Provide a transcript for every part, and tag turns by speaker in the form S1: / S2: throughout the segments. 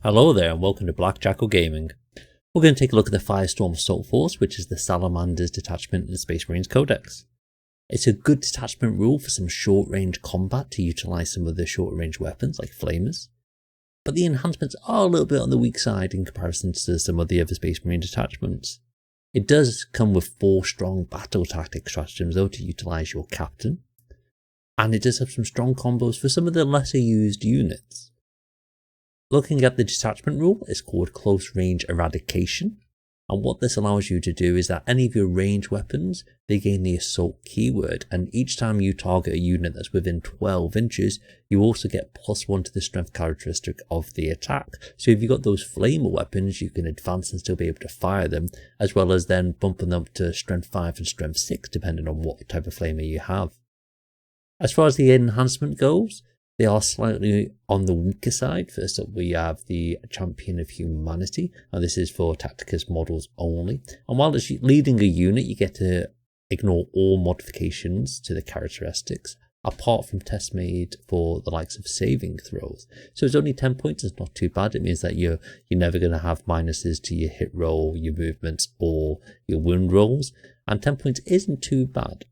S1: Hello there and welcome to Black Jackal Gaming. We're going to take a look at the Firestorm Assault Force, which is the Salamanders detachment in the Space Marine Codex. It's a good detachment rule for some short range combat to utilise some of the short range weapons like flamers, but the enhancements are a little bit on the weak side in comparison to some of the other Space Marine detachments. It does come with 4 strong battle tactic stratagems though to utilise your captain, and it does have some strong combos for some of the lesser used units. Looking at the detachment rule, it's called Close Range Eradication, and what this allows you to do is that any of your range weapons, they gain the assault keyword, and each time you target a unit that's within 12 inches, you also get +1 to the strength characteristic of the attack. So if you've got those flamer weapons, you can advance and still be able to fire them, as well as then bumping them up to strength 5 and strength 6, depending on what type of flamer you have. As far as the enhancement goes, they are slightly on the weaker side. First up, we have the Champion of Humanity, and this is for Tacticus models only. And while it's leading a unit, you get to ignore all modifications to the characteristics, apart from tests made for the likes of saving throws. So it's only 10 points, it's not too bad. It means that you're never going to have minuses to your hit roll, your movements, or your wound rolls, and 10 points isn't too bad.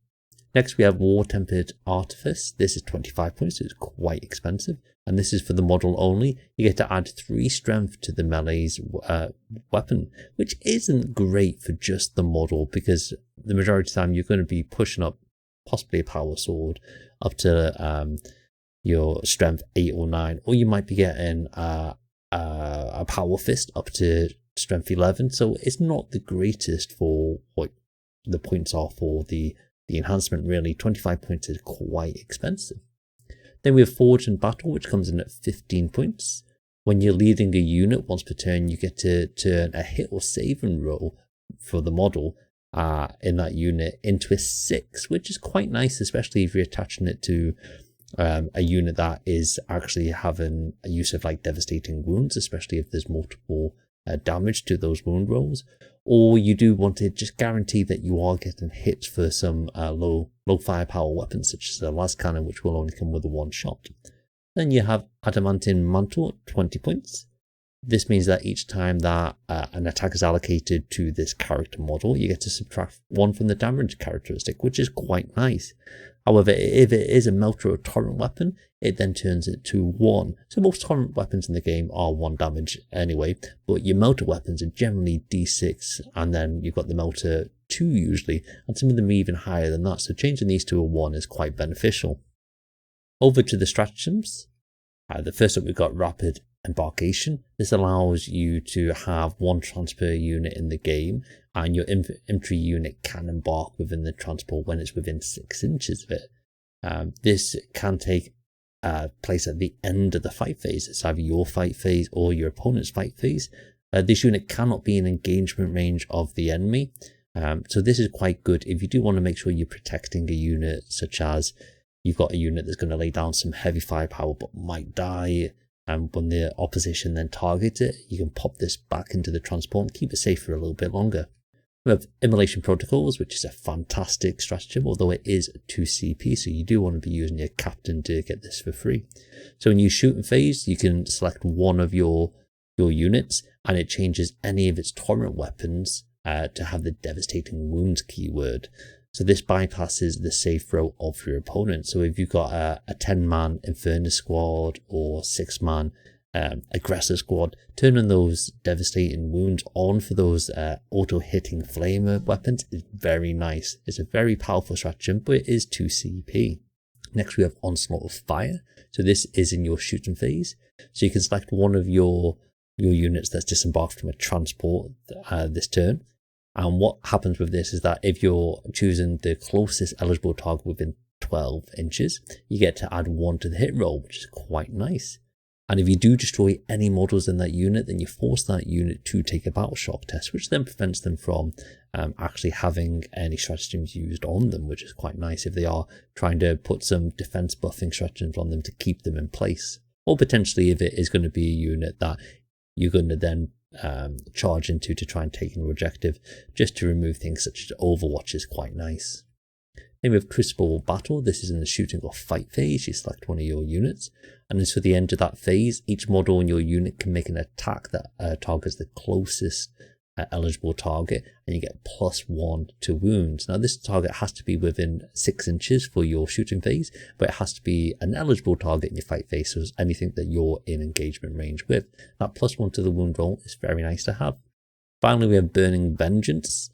S1: Next we have War Tempered Artifice. This is 25 points, so it's quite expensive. And this is for the model only. You get to add 3 strength to the melee's weapon, which isn't great for just the model, because the majority of the time you're going to be pushing up possibly a power sword up to your strength 8 or 9, or you might be getting a power fist up to strength 11. So it's not the greatest for what the points are for the enhancement. Really, 25 points is quite expensive. Then we have Forge and Battle, which comes in at 15 points. When you're leading a unit once per turn, you get to turn a hit or saving roll for the model in that unit into a 6, which is quite nice, especially if you're attaching it to a unit that is actually having a use of like devastating wounds, especially if there's multiple damage to those wound rolls, or you do want to just guarantee that you are getting hits for some low firepower weapons such as the last cannon, which will only come with a 1 shot. Then you have Adamantine Mantle, 20 points. This means that each time that an attack is allocated to this character model, you get to subtract 1 from the damage characteristic, which is quite nice. However, if it is a melter or torrent weapon, it then turns it to 1. So most torrent weapons in the game are 1 damage anyway, but your melter weapons are generally d6, and then you've got the melter 2 usually, and some of them are even higher than that, so changing these to a 1 is quite beneficial. Over to the stratagems. The first up we've got Rapid Embarkation. This allows you to have 1 transfer unit in the game, and your infantry unit can embark within the transport when it's within 6 inches of it. This can take place at the end of the fight phase. It's either your fight phase or your opponent's fight phase. This unit cannot be in engagement range of the enemy, so this is quite good if you do want to make sure you're protecting a unit, such as you've got a unit that's going to lay down some heavy firepower but might die, and when the opposition then targets it, you can pop this back into the transport and keep it safe for a little bit longer. We have Immolation Protocols, which is a fantastic stratagem, although it is 2 CP, so you do want to be using your captain to get this for free. So when you shoot in phase, you can select one of your units, and it changes any of its torrent weapons to have the Devastating Wounds keyword. So this bypasses the save throw of your opponent. So if you've got a 10-man Infernus squad or 6-man Aggressor squad, turning those Devastating Wounds on for those auto-hitting flamer weapons is very nice. It's a very powerful stratagem, but it is 2 CP. Next we have Onslaught of Fire. So this is in your shooting phase. So you can select one of your units that's disembarked from a transport this turn. And what happens with this is that if you're choosing the closest eligible target within 12 inches, you get to add 1 to the hit roll, which is quite nice. And if you do destroy any models in that unit, then you force that unit to take a battle shock test, which then prevents them from actually having any stratagems used on them, which is quite nice if they are trying to put some defense buffing stratagems on them to keep them in place. Or potentially if it is going to be a unit that you're going to then charge into to try and take an objective, just to remove things such as Overwatch is quite nice. Then we have Crucible Battle. This is in the shooting or fight phase. You select one of your units. And as for the end of that phase, each model in your unit can make an attack that targets the closest eligible target, and you get +1 to wounds. Now this target has to be within 6 inches for your shooting phase, but it has to be an eligible target in your fight phase, so it's anything that you're in engagement range with. That +1 to the wound roll is very nice to have. Finally, we have Burning Vengeance.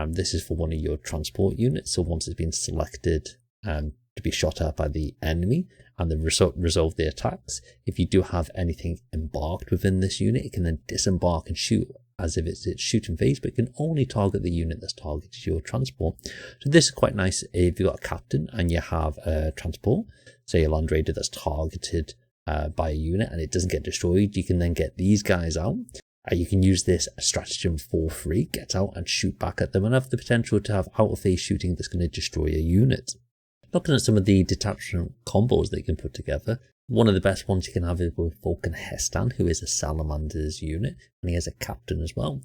S1: This is for one of your transport units, so once it's been selected to be shot at by the enemy and then resolve the attacks, if you do have anything embarked within this unit, it can then disembark and shoot as if it's its shooting phase, but it can only target the unit that's targeted your transport. So this is quite nice if you've got a captain and you have a transport, say a land raider that's targeted by a unit and it doesn't get destroyed. You can then get these guys out. You can use this stratagem for free, get out and shoot back at them, and have the potential to have out of phase shooting that's going to destroy a unit. Looking at some of the detachment combos that you can put together, one of the best ones you can have is with Vulcan Hestan, who is a Salamanders unit, and he has a captain as well.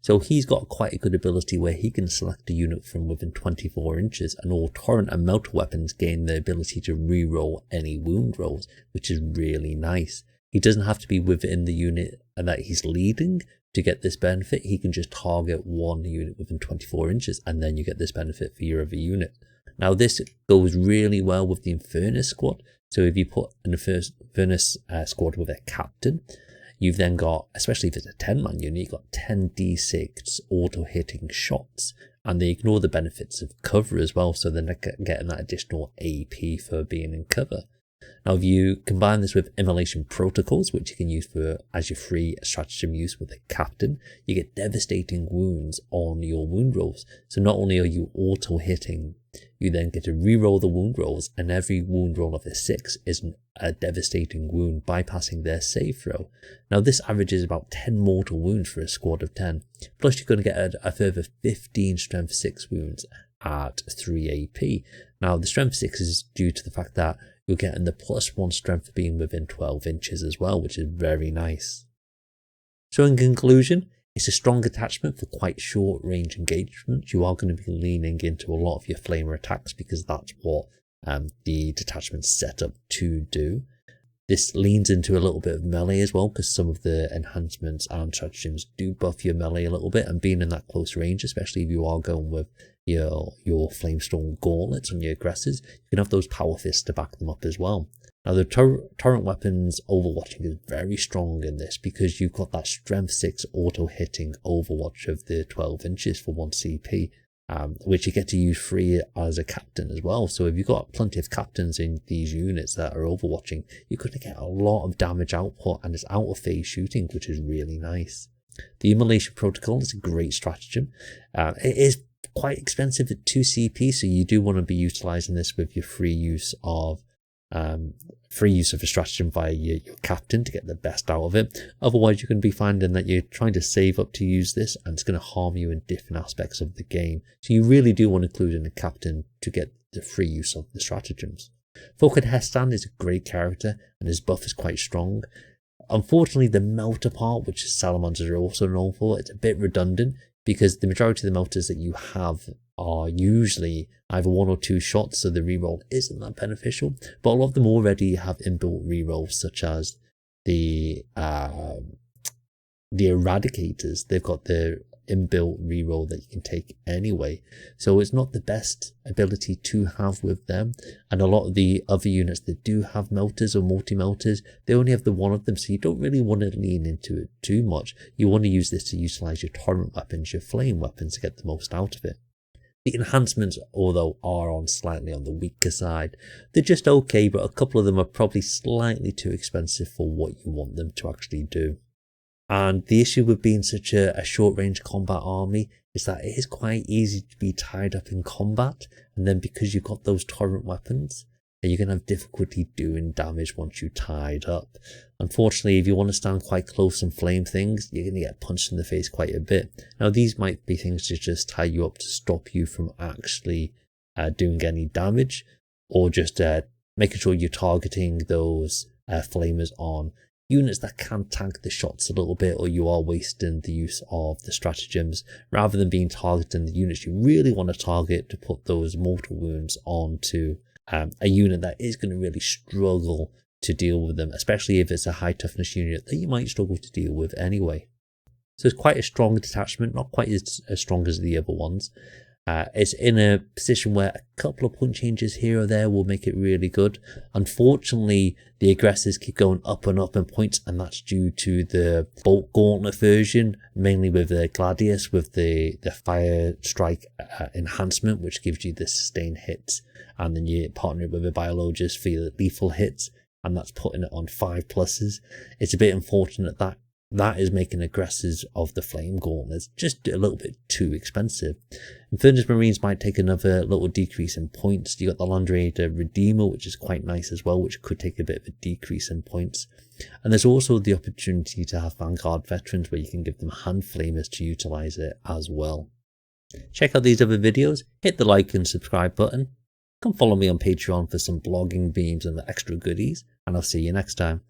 S1: So he's got quite a good ability where he can select a unit from within 24 inches, and all torrent and melter weapons gain the ability to re-roll any wound rolls, which is really nice. He doesn't have to be within the unit that he's leading to get this benefit. He can just target one unit within 24 inches, and then you get this benefit for your other unit. Now this goes really well with the Infernus squad. So if you put an Infernus squad with a captain, you've then got, especially if it's a 10-man unit, you've got 10d6 auto-hitting shots, and they ignore the benefits of cover as well, so they're not getting that additional AP for being in cover. Now if you combine this with Immolation Protocols, which you can use for as your free stratagem use with a captain, you get devastating wounds on your wound rolls. So not only are you auto-hitting, you then get to reroll the wound rolls, and every wound roll of a 6 is a devastating wound, bypassing their save throw. Now this averages about 10 mortal wounds for a squad of 10, plus you're going to get a further 15 strength 6 wounds at 3 AP. Now the strength 6 is due to the fact that you're getting the +1 strength for being within 12 inches as well, which is very nice. So in conclusion, it's a strong attachment for quite short range engagements. You are going to be leaning into a lot of your flamer attacks because that's what the detachment's set up to do. This leans into a little bit of melee as well, because some of the enhancements and stratagems do buff your melee a little bit, and being in that close range, especially if you are going with your Flamestorm gauntlets on your aggressors, you can have those power fists to back them up as well. Now the torrent weapons overwatching is very strong in this because you've got that strength 6 auto hitting overwatch of the 12 inches for 1 CP, which you get to use free as a captain as well. So if you've got plenty of captains in these units that are overwatching, you're going to get a lot of damage output, and it's out of phase shooting, which is really nice. The Immolation Protocol is a great stratagem. It is quite expensive at 2 CP, so you do want to be utilizing this with your free use of a stratagem via your captain to get the best out of it. Otherwise, you're going to be finding that you're trying to save up to use this, and it's going to harm you in different aspects of the game. So you really do want to include in a captain to get the free use of the stratagems. Vulcan Hestan is a great character, and his buff is quite strong. Unfortunately, the melter part, which Salamanders are also known for, it's a bit redundant, because the majority of the melters that you have are usually either 1 or 2 shots, so the reroll isn't that beneficial. But a lot of them already have inbuilt rerolls, such as the Eradicators. They've got the inbuilt reroll that you can take anyway, so it's not the best ability to have with them. And a lot of the other units that do have melters or multi-melters, they only have the one of them, so you don't really want to lean into it too much. You want to use this to utilize your torrent weapons, your flame weapons, to get the most out of it. The enhancements, although are slightly on the weaker side, they're just okay, but a couple of them are probably slightly too expensive for what you want them to actually do. And the issue with being such a short-range combat army is that it is quite easy to be tied up in combat, and then because you've got those torrent weapons, you're going to have difficulty doing damage once you're tied up. Unfortunately, if you want to stand quite close and flame things, you're going to get punched in the face quite a bit. Now, these might be things to just tie you up to stop you from actually doing any damage, or just making sure you're targeting those flamers on units that can tank the shots a little bit, or you are wasting the use of the stratagems rather than being targeting the units you really want to target to put those mortal wounds onto a unit that is going to really struggle to deal with them, especially if it's a high toughness unit that you might struggle to deal with anyway. So it's quite a strong detachment, not quite as strong as the other ones. It's in a position where a couple of point changes here or there will make it really good. Unfortunately, the aggressors keep going up and up in points, and that's due to the Bolt Gauntlet version, mainly with the Gladius, with the Fire Strike enhancement, which gives you the sustained hits, and then you partner it with a Biologist for your lethal hits, and that's putting it on 5+. It's a bit unfortunate that is making aggressors of the Flame Gauntlets just a little bit too expensive. Infernus Marines might take another little decrease in points. You got the Land Raider Redeemer, which is quite nice as well, which could take a bit of a decrease in points. And there's also the opportunity to have Vanguard Veterans, where you can give them Hand Flamers to utilize it as well. Check out these other videos, hit the like and subscribe button. Come follow me on Patreon for some blogging beams and extra goodies, and I'll see you next time.